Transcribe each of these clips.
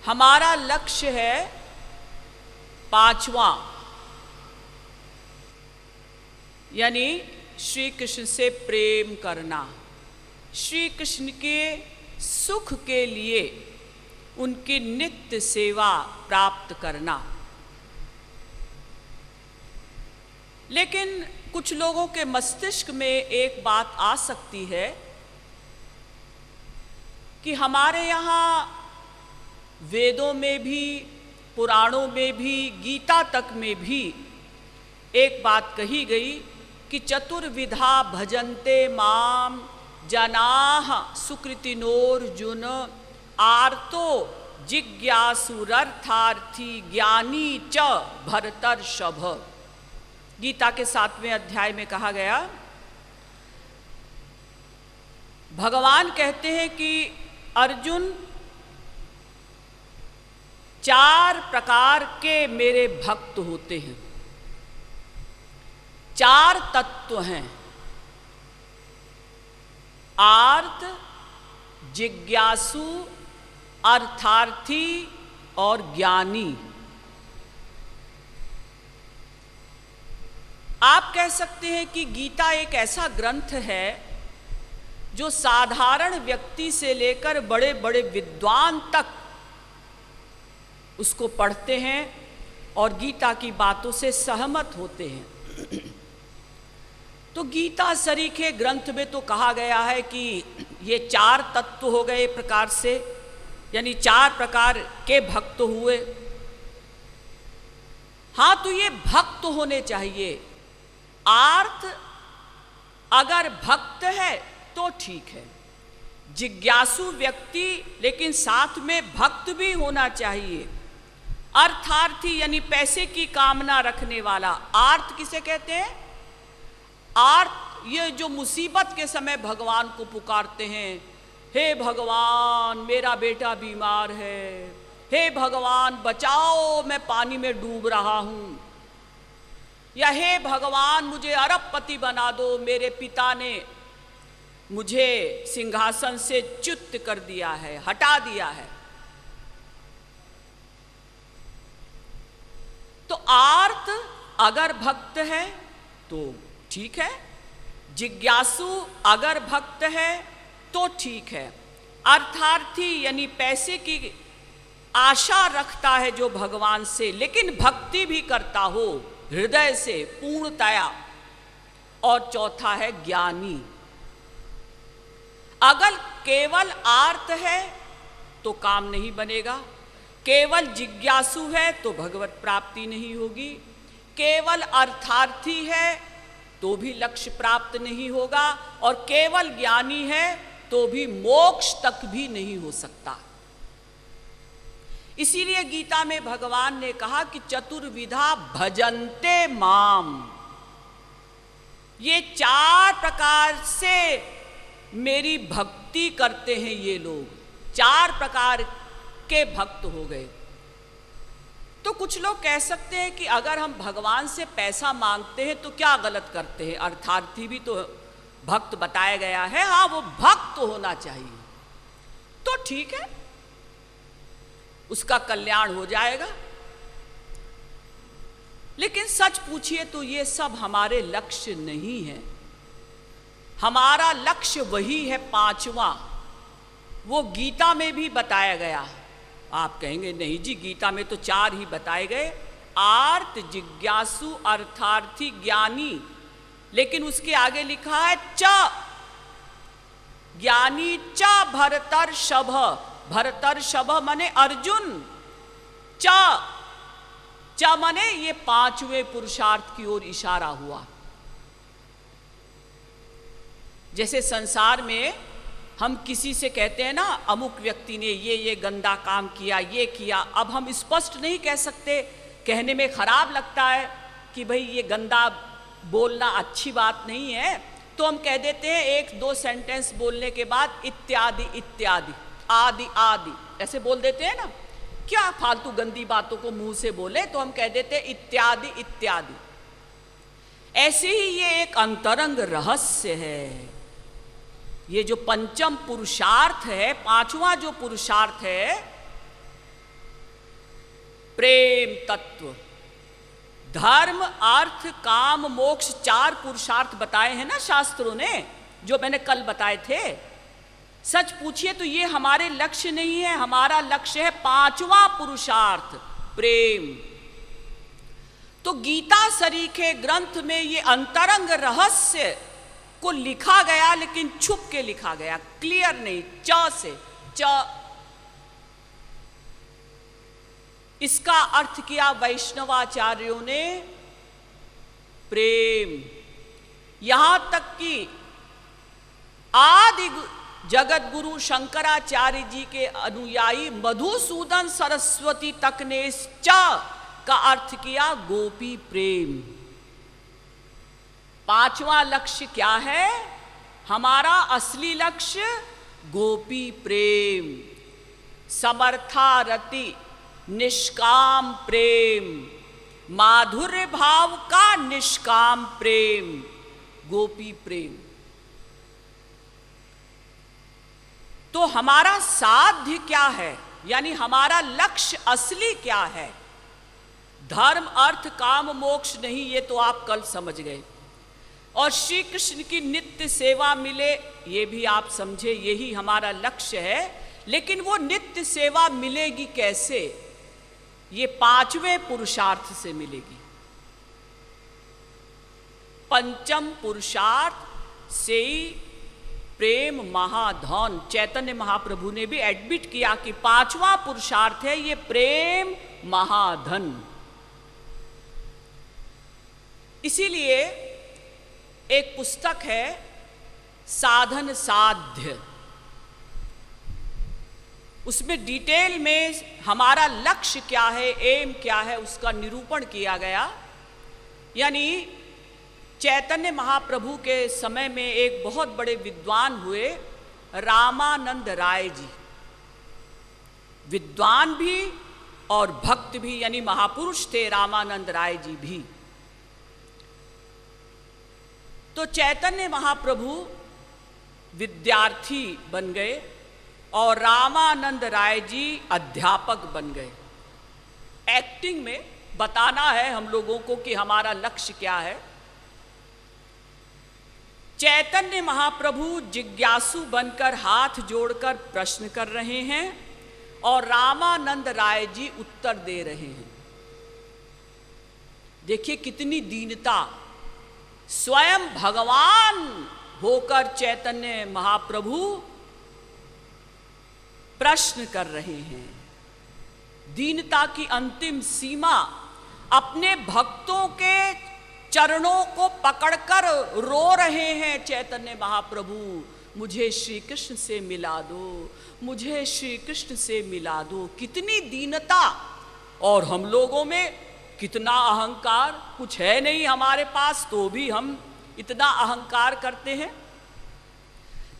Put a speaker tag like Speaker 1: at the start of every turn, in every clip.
Speaker 1: हमारा लक्ष्य है पांचवा, यानी श्री कृष्ण से प्रेम करना, श्री कृष्ण के सुख के लिए उनकी नित्य सेवा प्राप्त करना। लेकिन कुछ लोगों के मस्तिष्क में एक बात आ सकती है कि हमारे यहाँ वेदों में भी, पुराणों में भी, गीता तक में भी एक बात कही गई कि चतुर्विधा भजन्ते माम जनाः सुकृतिनोर्जुन आर्तो जिज्ञासुरर्थार्थी ज्ञानी च भरतर्षभ। गीता के 7वें अध्याय में कहा गया, भगवान कहते हैं कि अर्जुन, 4 प्रकार के मेरे भक्त होते हैं, 4 तत्व हैं, आर्त, जिज्ञासु, अर्थार्थी और ज्ञानी। आप कह सकते हैं कि गीता एक ऐसा ग्रंथ है जो साधारण व्यक्ति से लेकर बड़े बड़े विद्वान तक उसको पढ़ते हैं और गीता की बातों से सहमत होते हैं। तो गीता सरीखे ग्रंथ में तो कहा गया है कि ये 4 तत्व हो गए प्रकार से, यानी 4 प्रकार के भक्त हुए। हाँ, तो ये भक्त होने चाहिए। आर्त अगर भक्त है तो ठीक है, जिज्ञासु व्यक्ति लेकिन साथ में भक्त भी होना चाहिए। अर्थार्थी यानी पैसे की कामना रखने वाला। आर्त किसे कहते हैं? आर्त ये जो मुसीबत के समय भगवान को पुकारते हैं, हे भगवान मेरा बेटा बीमार है, हे भगवान बचाओ मैं पानी में डूब रहा हूं, या हे भगवान मुझे अरबपति बना दो, मेरे पिता ने मुझे सिंहासन से च्युत कर दिया है, हटा दिया है। तो आर्त अगर भक्त है तो ठीक है, जिज्ञासु अगर भक्त है तो ठीक है, अर्थार्थी यानी पैसे की आशा रखता है जो भगवान से, लेकिन भक्ति भी करता हो हृदय से पूर्णतया, और चौथा है ज्ञानी। अगर केवल आर्त है तो काम नहीं बनेगा, केवल जिज्ञासु है तो भगवत प्राप्ति नहीं होगी, केवल अर्थार्थी है तो भी लक्ष्य प्राप्त नहीं होगा, और केवल ज्ञानी है तो भी मोक्ष तक भी नहीं हो सकता। इसीलिए गीता में भगवान ने कहा कि चतुर्विधा भजन्ते माम, ये 4 प्रकार से मेरी भक्ति करते हैं ये लोग, 4 प्रकार के भक्त हो गए। तो कुछ लोग कह सकते हैं कि अगर हम भगवान से पैसा मांगते हैं तो क्या गलत करते हैं? अर्थार्थी भी तो भक्त बताया गया है। हाँ, वो भक्त होना चाहिए तो ठीक है, उसका कल्याण हो जाएगा। लेकिन सच पूछिए तो ये सब हमारे लक्ष्य नहीं है। हमारा लक्ष्य वही है 5वां, वो गीता में भी बताया गया। आप कहेंगे नहीं जी, गीता में तो 4 ही बताए गए, आर्त, जिज्ञासु, अर्थार्थी, ज्ञानी, लेकिन उसके आगे लिखा है च, ज्ञानी च भरतर्षभ। भरतर्षभ माने अर्जुन, च माने ये 5वें पुरुषार्थ की ओर इशारा हुआ। जैसे संसार में हम किसी से कहते हैं ना, अमुक व्यक्ति ने ये गंदा काम किया, ये किया, अब हम स्पष्ट नहीं कह सकते, कहने में खराब लगता है कि भाई ये गंदा बोलना अच्छी बात नहीं है, तो हम कह देते हैं 1-2 सेंटेंस बोलने के बाद इत्यादि इत्यादि, आदि आदि, ऐसे बोल देते हैं ना। क्या फालतू गंदी बातों को मुंह से बोले तो हम कह देते हैं इत्यादि इत्यादि। ऐसे ही ये एक अंतरंग रहस्य है। ये जो पंचम पुरुषार्थ है, 5वां जो पुरुषार्थ है, प्रेम तत्व। धर्म अर्थ काम मोक्ष 4 पुरुषार्थ बताए हैं ना शास्त्रों ने, जो मैंने कल बताए थे। सच पूछिए तो ये हमारे लक्ष्य नहीं है, हमारा लक्ष्य है 5वां पुरुषार्थ, प्रेम। तो गीता सरीखे ग्रंथ में ये अंतरंग रहस्य को लिखा गया, लेकिन छुप के लिखा गया, क्लियर नहीं, च से च। इसका अर्थ किया वैष्णवाचार्यों ने प्रेम। यहां तक कि आदि जगत गुरु शंकराचार्य जी के अनुयायी मधुसूदन सरस्वती तक ने इस च का अर्थ किया गोपी प्रेम। 5वां लक्ष्य क्या है? हमारा असली लक्ष्य गोपी प्रेम, समर्थारति निष्काम प्रेम, माधुर्य भाव का निष्काम प्रेम, गोपी प्रेम। तो हमारा साध्य क्या है, यानी हमारा लक्ष्य असली क्या है? धर्म अर्थ काम मोक्ष नहीं, ये तो आप कल समझ गए। और श्री कृष्ण की नित्य सेवा मिले, ये भी आप समझे, यही हमारा लक्ष्य है। लेकिन वो नित्य सेवा मिलेगी कैसे? ये 5वें पुरुषार्थ से मिलेगी। पंचम पुरुषार्थ से ही प्रेम महाधन। चैतन्य महाप्रभु ने भी एडमिट किया कि 5वां पुरुषार्थ है ये प्रेम महाधन। इसीलिए एक पुस्तक है साधन साध्य, उसमें डिटेल में हमारा लक्ष्य क्या है, एम क्या है, उसका निरूपण किया गया। यानी चैतन्य महाप्रभु के समय में एक बहुत बड़े विद्वान हुए रामानंद राय जी, विद्वान भी और भक्त भी, यानी महापुरुष थे रामानंद राय जी भी। तो चैतन्य महाप्रभु विद्यार्थी बन गए और रामानंद राय जी अध्यापक बन गए। एक्टिंग में बताना है हम लोगों को कि हमारा लक्ष्य क्या है। चैतन्य महाप्रभु जिज्ञासु बनकर हाथ जोड़कर प्रश्न कर रहे हैं और रामानंद राय जी उत्तर दे रहे हैं। देखिए कितनी दीनता, स्वयं भगवान होकर चैतन्य महाप्रभु प्रश्न कर रहे हैं। दीनता की अंतिम सीमा, अपने भक्तों के चरणों को पकड़कर रो रहे हैं चैतन्य महाप्रभु, मुझे श्री कृष्ण से मिला दो, मुझे श्री कृष्ण से मिला दो। कितनी दीनता! और हम लोगों में कितना अहंकार, कुछ है नहीं हमारे पास तो भी हम इतना अहंकार करते हैं।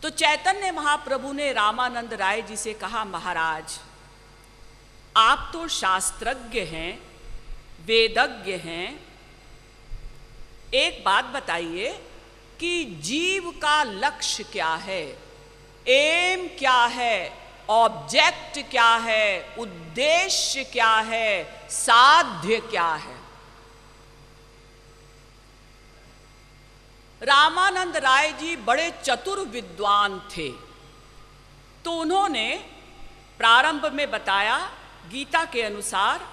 Speaker 1: तो चैतन्य महाप्रभु ने रामानंद राय जी से कहा, महाराज आप तो शास्त्रज्ञ हैं, वेदज्ञ हैं, एक बात बताइए कि जीव का लक्ष्य क्या है, एम क्या है, ऑब्जेक्ट क्या है, उद्देश्य क्या है, साध्य क्या है? रामानंद राय जी बड़े चतुर विद्वान थे, तो उन्होंने प्रारंभ में बताया गीता के अनुसार